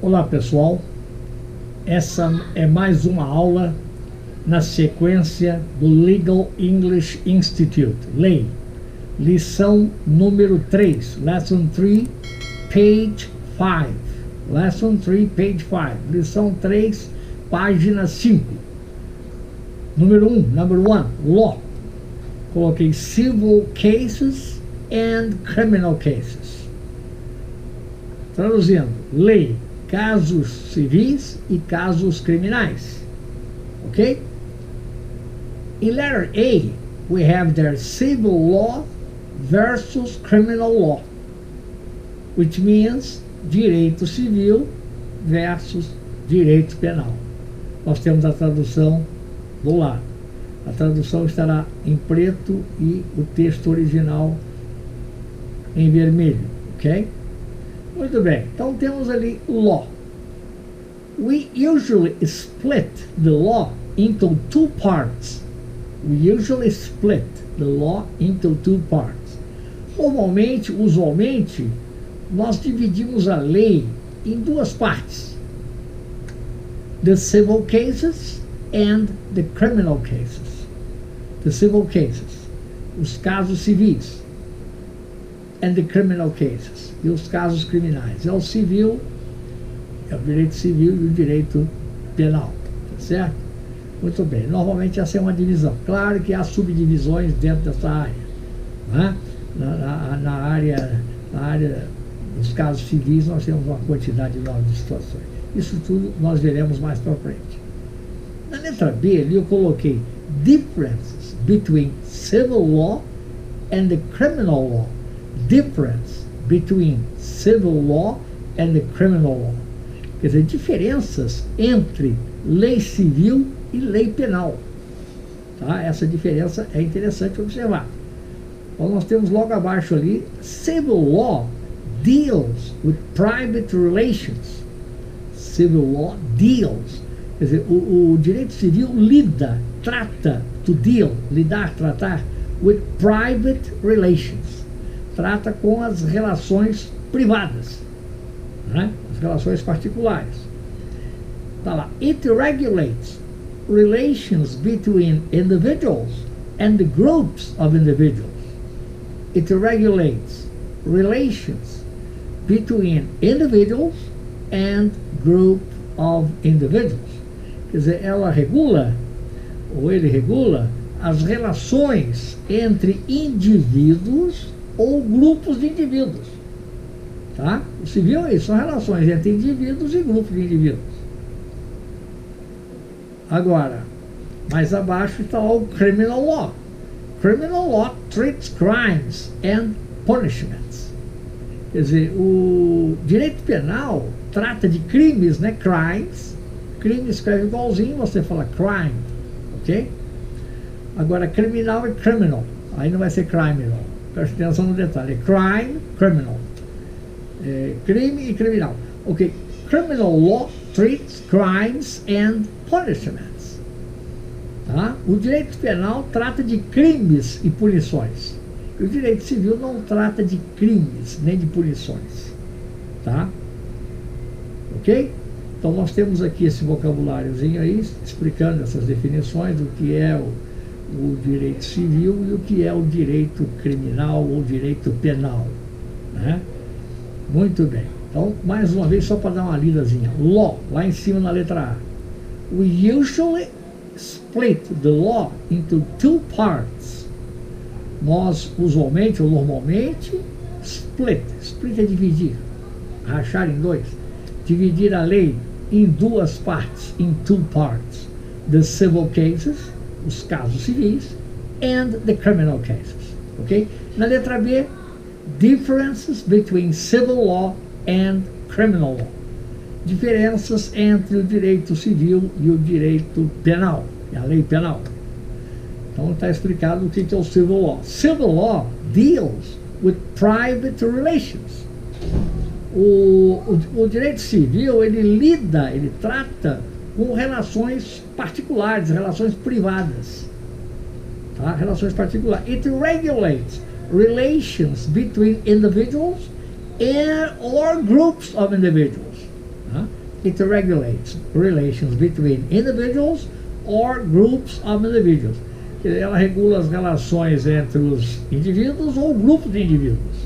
Olá pessoal, essa é mais uma aula na sequência do Legal English Institute, LEI, lição número 3, Lesson 3, page 5, Lesson 3, page 5, lição 3, página 5, número 1, number 1, law, coloquei civil cases and criminal cases, traduzindo, lei, casos civis e casos criminais, ok? In letter A, we have there civil law versus criminal law, which means direito civil versus direito penal. Nós temos a tradução do lado. A tradução estará em preto e o texto original em vermelho, ok? Muito bem, então temos ali law. We usually split the law into two parts. We usually split the law into two parts. Normalmente, usualmente, nós dividimos a lei em duas partes. The civil cases and the criminal cases. The civil cases, os casos civis, and the criminal cases, e os casos criminais. É o civil, é o direito civil e o direito penal, tá certo? Muito bem, normalmente essa é uma divisão. Claro que há subdivisões dentro dessa área, né? Na área dos casos civis nós temos uma quantidade enorme de situações. Isso tudo nós veremos mais para frente. Na letra B ali eu coloquei differences between civil law and the criminal law. Difference between civil law and the criminal law. Quer dizer, diferenças entre lei civil e lei penal. Tá? Essa diferença é interessante observar. Então nós temos logo abaixo ali, civil law deals with private relations. Civil law deals. Quer dizer, o direito civil lida, trata, to deal, lidar, tratar, with private relations. Trata com as relações privadas, né? As relações particulares. Tá lá. It regulates relations between individuals and the groups of individuals. It regulates relations between individuals and group of individuals. Quer dizer, ela regula, ou ele regula, as relações entre indivíduos ou grupos de indivíduos. Tá? O civil é isso, são relações entre indivíduos e grupos de indivíduos. Agora, mais abaixo está o criminal law. Criminal law treats crimes and punishments. Quer dizer, o direito penal trata de crimes, né? Crimes. Crime escreve igualzinho, você fala crime, ok? Agora, criminal é criminal. Aí não vai ser crime, não. Preste atenção no detalhe. É crime, criminal. É, crime e criminal. Ok. Criminal law treats crimes and punishments. Tá? O direito penal trata de crimes e punições. O direito civil não trata de crimes nem de punições. Tá? Ok? Então nós temos aqui esse vocabuláriozinho aí, explicando essas definições do que é o direito civil e o que é o direito criminal ou direito penal, né? Muito bem. Então, mais uma vez, só para dar uma lidazinha. Law, lá em cima na letra A. We usually split the law into two parts. Nós, usualmente ou normalmente, split. Split é dividir, rachar em dois. Dividir a lei em duas partes, in two parts. The civil cases, os casos civis, and the criminal cases, ok? Na letra B, differences between civil law and criminal law. Diferenças entre o direito civil e o direito penal, e a lei penal. Então está explicado o que é o civil law. Civil law deals with private relations. O direito civil, ele lida, ele trata com relações particulares, relações privadas. Tá? Relações particulares. It regulates relations between individuals or groups of individuals. Tá? it regulates relations between individuals or groups of individuals. Ela regula as relações entre os indivíduos ou grupos de indivíduos.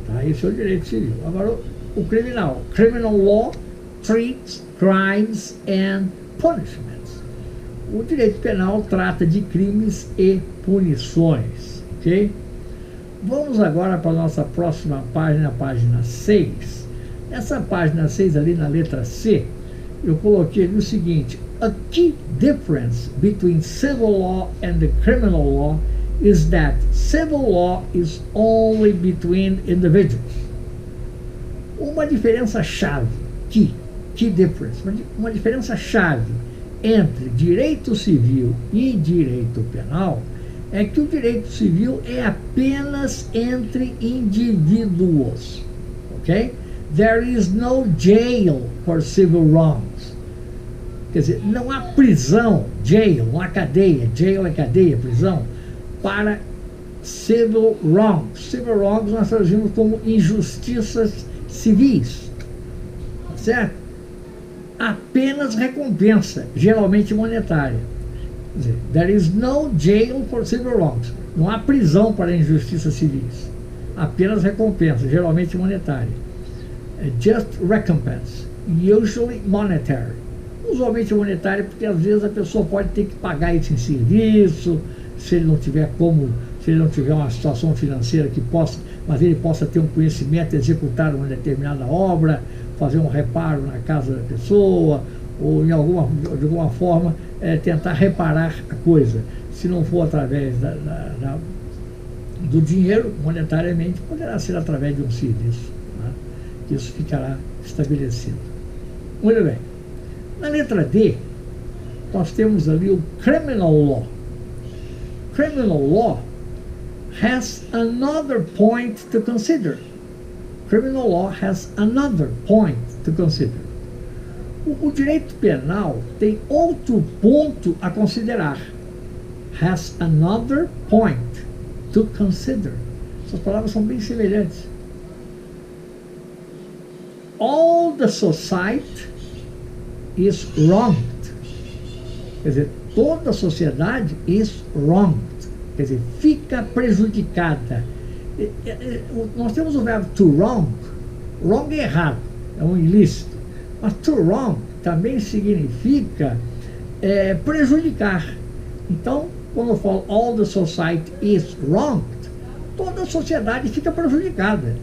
Tá? Isso é o direito civil. Agora, o criminal. Criminal law treats crimes and punishments. O direito penal trata de crimes e punições. Ok? Vamos agora para a nossa próxima página, a página 6. Nessa página 6, ali na letra C, eu coloquei ali o seguinte: a key difference between civil law and the criminal law is that civil law is only between individuals. Uma diferença chave, key difference, uma diferença chave entre direito civil e direito penal é que o direito civil é apenas entre indivíduos, ok? There is no jail for civil wrongs. Quer dizer, não há prisão, jail, não há cadeia, jail é cadeia, prisão, para civil wrongs. Civil wrongs nós traduzimos como injustiças civis, certo? Apenas recompensa, geralmente monetária. Quer dizer, there is no jail for civil wrongs. Não há prisão para injustiças civis, apenas recompensa, geralmente monetária. Just recompense, usually monetary. Usualmente monetário, porque às vezes a pessoa pode ter que pagar isso em serviço, se ele não tiver uma situação financeira que possa, mas ele possa ter um conhecimento, executar uma determinada obra, fazer um reparo na casa da pessoa, ou de alguma forma tentar reparar a coisa. Se não for através do dinheiro, monetariamente, poderá ser através de um serviço. Né? Isso ficará estabelecido. Muito bem. Na letra D, nós temos ali o criminal law. Criminal law has another point to consider. Criminal law has another point to consider. O direito penal tem outro ponto a considerar. Has another point to consider. Essas palavras são bem semelhantes. All the society is wronged. Quer dizer, toda a sociedade is wronged. Quer dizer, fica prejudicada. Nós temos o verbo to wrong. Wrong é errado, é um ilícito. Mas to wrong também significa prejudicar. Então, quando eu falo all the society is wronged, toda a sociedade fica prejudicada.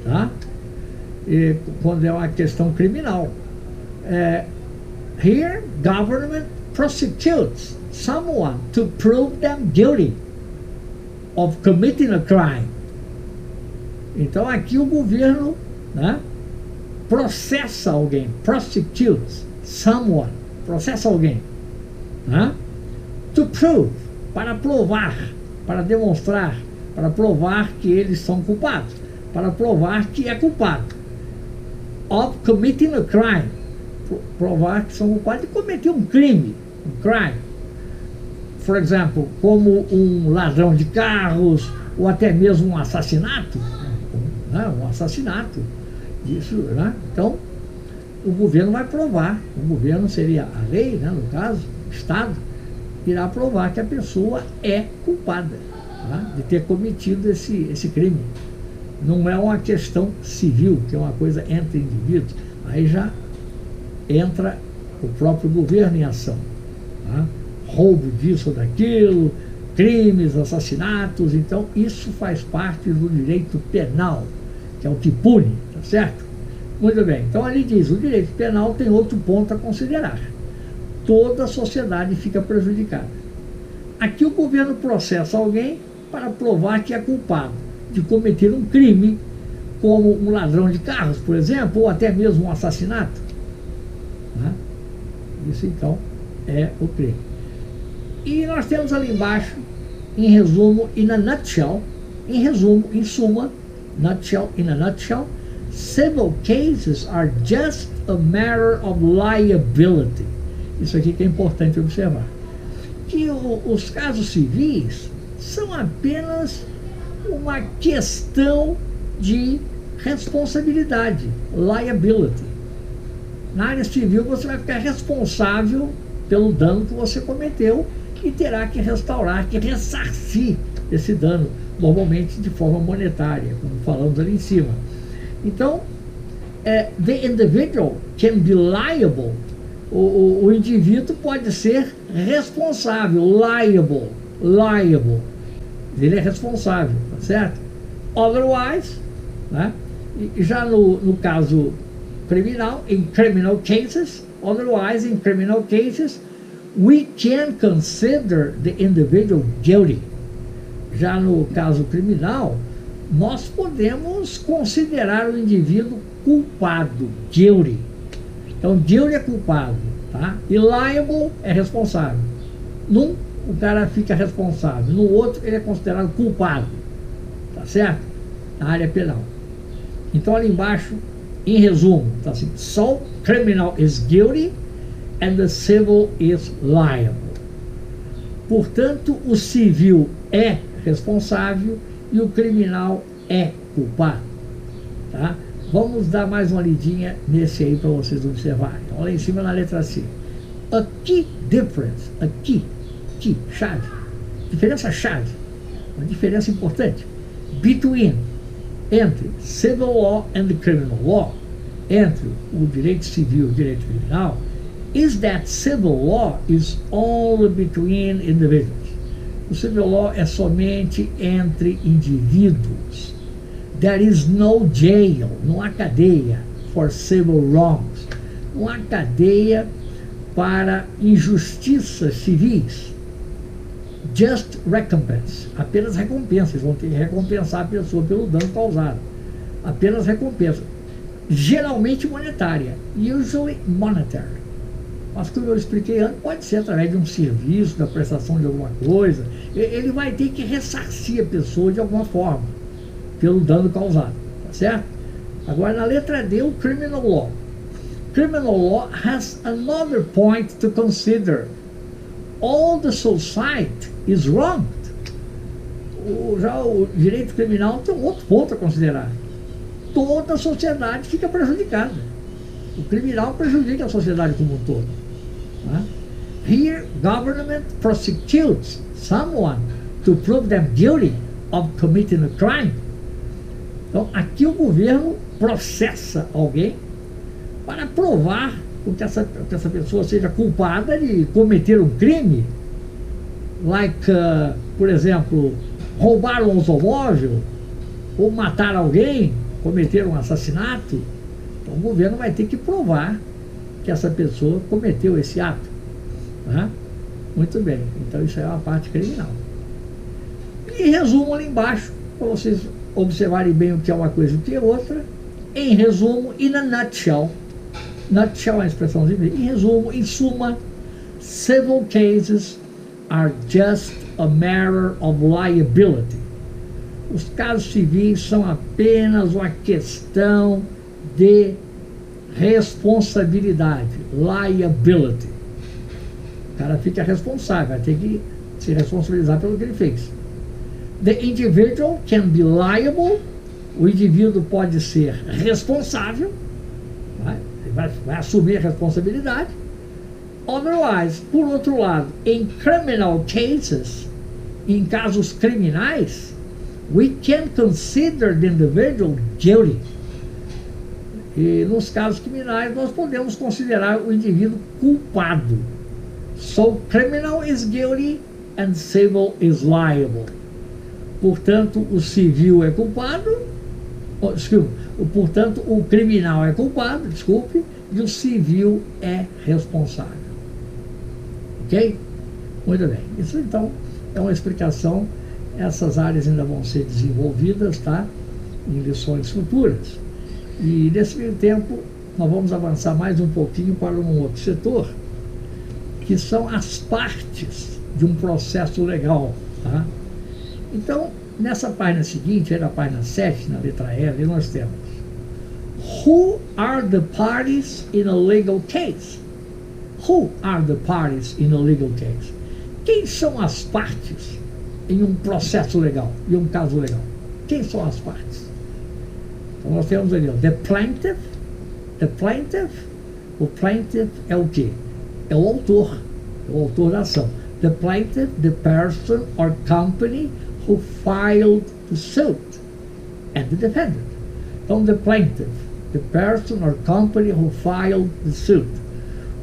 Tá? Quando é uma questão criminal. Here, government prosecutes someone to prove them guilty of committing a crime. Então aqui o governo, né, processa alguém, prosecutes someone, processa alguém, né, to prove, para provar, para demonstrar, para provar que eles são culpados, para provar que é culpado, of committing a crime, provar que são culpados de cometer um crime, um crime. Por exemplo, como um ladrão de carros, ou até mesmo um assassinato, né? Um assassinato. Isso, né? Então, o governo vai provar, o governo seria a lei, né? No caso, o Estado, irá provar que a pessoa é culpada, tá? De ter cometido esse crime. Não é uma questão civil, que é uma coisa entre indivíduos. Aí já entra o próprio governo em ação. Tá? Roubo disso ou daquilo, crimes, assassinatos. Então isso faz parte do direito penal, que é o que pune, tá certo? Muito bem, então ali diz, o direito penal tem outro ponto a considerar. Toda a sociedade fica prejudicada. Aqui o governo processa alguém para provar que é culpado de cometer um crime, como um ladrão de carros, por exemplo, ou até mesmo um assassinato. Né? Isso então é o crime. E nós temos ali embaixo, em resumo, in a nutshell, em resumo, em suma, nutshell, in a nutshell, civil cases are just a matter of liability. Isso aqui que é importante observar. Que os casos civis são apenas uma questão de responsabilidade, liability. Na área civil você vai ficar responsável pelo dano que você cometeu e terá que restaurar, que ressarcir esse dano, normalmente de forma monetária, como falamos ali em cima. Então, the individual can be liable. O indivíduo pode ser responsável, liable. Ele é responsável, tá certo? Otherwise, né? E já no caso criminal, in criminal cases, otherwise, in criminal cases, we can consider the individual guilty. Já no caso criminal, nós podemos considerar o indivíduo culpado, guilty. Então, guilty é culpado, tá? E liable é responsável. Num, o cara fica responsável. No outro, ele é considerado culpado, tá certo? Na área penal. Então, ali embaixo, em resumo, tá assim: so criminal is guilty and the civil is liable. Portanto, o civil é responsável e o criminal é culpado, tá? Vamos dar mais uma lidinha nesse aí para vocês observarem. Olha lá em cima na letra C. A key difference, a key, chave, diferença chave, uma diferença importante, between, entre civil law and the criminal law, entre o direito civil e o direito criminal, is that civil law is only between individuals. O civil law é somente entre indivíduos. There is no jail, não há cadeia for civil wrongs. Não há cadeia para injustiças civis. Just recompense, apenas recompensa. Eles vão ter que recompensar a pessoa pelo dano causado. Apenas recompensa. Geralmente monetária, usually monetary. Mas como eu expliquei antes, pode ser através de um serviço, da prestação de alguma coisa. Ele vai ter que ressarcir a pessoa de alguma forma pelo dano causado, tá certo? Agora na letra D, o criminal law. Criminal law has another point to consider. All the society is wronged. Já o direito criminal tem um outro ponto a considerar. Toda a sociedade fica prejudicada. O criminal prejudica a sociedade como um todo. Tá? Here, government prosecutes someone to prove them guilty of committing a crime. Então, aqui o governo processa alguém para provar que essa pessoa seja culpada de cometer um crime, por exemplo, roubar um automóvel, ou matar alguém, cometer um assassinato. Então, o governo vai ter que provar que essa pessoa cometeu esse ato. Tá? Muito bem, então isso é uma parte criminal. E resumo ali embaixo, para vocês observarem bem o que é uma coisa e o que é outra. Em resumo, in a nutshell, nutshell é uma expressão de em resumo, em suma, civil cases are just a matter of liability. Os casos civis são apenas uma questão de responsabilidade, liability. O cara fica responsável, vai ter que se responsabilizar pelo que ele fez. The individual can be liable. O indivíduo pode ser responsável, vai assumir a responsabilidade. Otherwise, por outro lado, em criminal cases, em casos criminais, we can consider the individual guilty. E nos casos criminais nós podemos considerar o indivíduo culpado. So criminal is guilty and civil is liable. Portanto, o civil é culpado, portanto, o criminal é culpado, desculpe, e o civil é responsável. Ok? Muito bem. Isso então é uma explicação. Essas áreas ainda vão ser desenvolvidas, tá? Em lições futuras. E nesse meio tempo nós vamos avançar mais um pouquinho para um outro setor, que são as partes de um processo legal, tá? Então, nessa página seguinte, na página 7, na letra L, nós temos: Who are the parties in a legal case? Who are the parties in a legal case? Quem são as partes em um processo legal, em um caso legal? Quem são as partes? Então nós temos ali, ó, the plaintiff, O plaintiff é o quê? É o autor da ação. The plaintiff, the person or company who filed the suit, and the defendant. Então, the plaintiff, the person or company who filed the suit.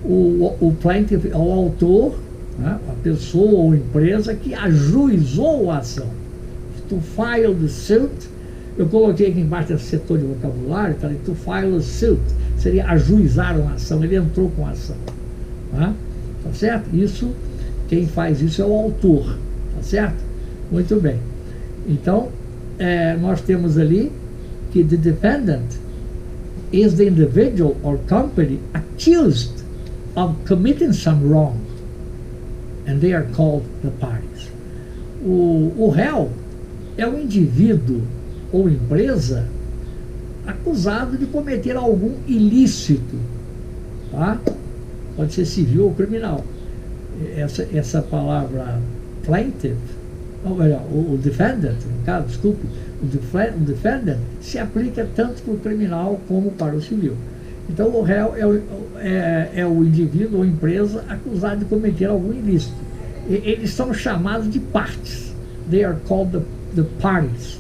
O plaintiff é o autor, né, a pessoa ou empresa que ajuizou a ação. To file the suit, eu coloquei aqui embaixo esse setor de vocabulário, falei, to file a suit, seria ajuizar uma ação, ele entrou com a ação. Tá certo? Isso, quem faz isso é o autor, tá certo? Muito bem. Então, nós temos ali que the defendant is the individual or company accused of committing some wrong, and they are called the parties. O réu é o indivíduo ou empresa acusado de cometer algum ilícito, tá? Pode ser civil ou criminal. Essa palavra plaintiff, ou melhor, o defendant, no caso, desculpe, o defendant se aplica tanto para o criminal como para o civil. Então, o réu é o indivíduo ou empresa acusado de cometer algum ilícito. Eles são chamados de partes. They are called the parties.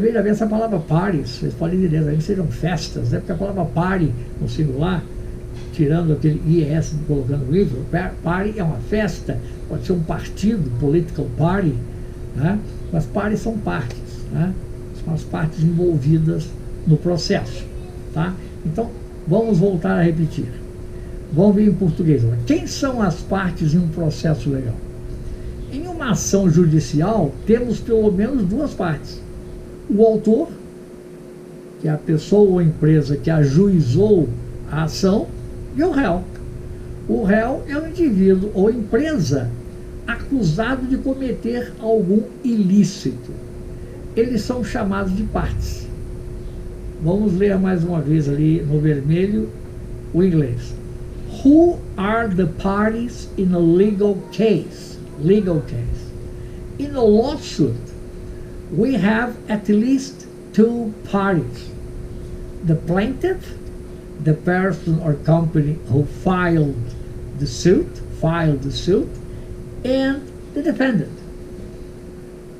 Veja bem, essa palavra parties, vocês podem dizer, seriam festas, né? Porque a palavra party no singular, tirando aquele IES colocando o livro, party é uma festa, pode ser um partido, political party, né? Mas parties são partes, né? São as partes envolvidas no processo, tá? Então, vamos voltar a repetir. Vamos ver em português. Quem são as partes em um processo legal? Em uma ação judicial, temos pelo menos duas partes. O autor, que é a pessoa ou empresa que ajuizou a ação, e o réu. O réu é o indivíduo ou empresa acusado de cometer algum ilícito. Eles são chamados de partes. Vamos ler mais uma vez ali no vermelho o inglês. Who are the parties in a legal case? Legal case. In a lawsuit, we have at least two parties. The plaintiff, the person or company who filed the suit, and the defendant.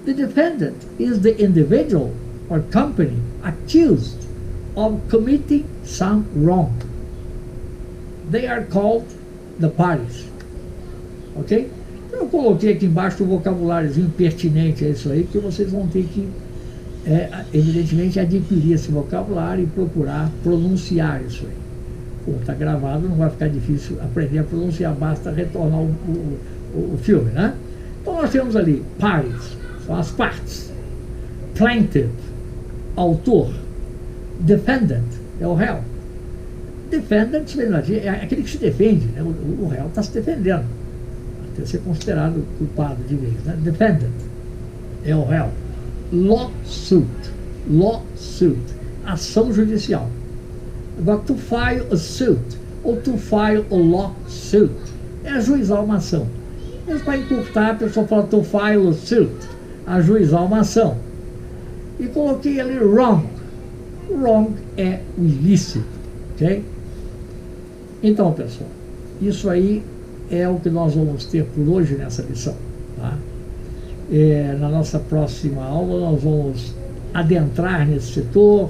The defendant is the individual or company accused of committing some wrong. They are called the parties. Ok? Eu coloquei aqui embaixo o vocabuláriozinho pertinente a isso aí, porque vocês vão ter que, evidentemente, adquirir esse vocabulário e procurar pronunciar isso aí. Como está gravado, não vai ficar difícil aprender a pronunciar, basta retornar o filme, né? Então nós temos ali parties, são as partes. Plaintiff, autor. Defendant, é o réu. Defendant, é aquele que se defende, né? O réu está se defendendo, até ser considerado culpado de vez, né? Defendant é o réu. Lawsuit, ação judicial. Agora, to file a suit ou to file a lawsuit é ajuizar uma ação. Mas para encurtar, a pessoa fala to file a suit, ajuizar uma ação. E coloquei ali wrong. Wrong é o ilícito, ok? Então, pessoal, isso aí é o que nós vamos ter por hoje nessa lição, tá? Na nossa próxima aula nós vamos adentrar nesse setor,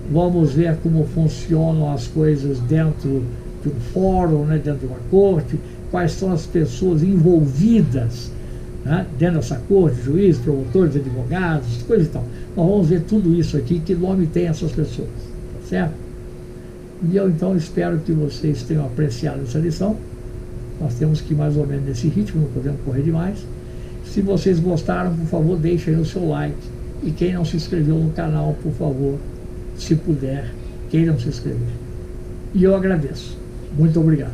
vamos ver como funcionam as coisas dentro de um fórum, né, dentro de uma corte, quais são as pessoas envolvidas, né, dentro dessa corte, juízes, promotores, advogados, coisas e tal. Nós vamos ver tudo isso aqui, que nome tem essas pessoas, tá certo? E eu então espero que vocês tenham apreciado essa lição. Nós temos que ir mais ou menos nesse ritmo, não podemos correr demais. Se vocês gostaram, por favor, deixem aí o seu like. E quem não se inscreveu no canal, por favor, se puder, queiram se inscrever. E eu agradeço. Muito obrigado.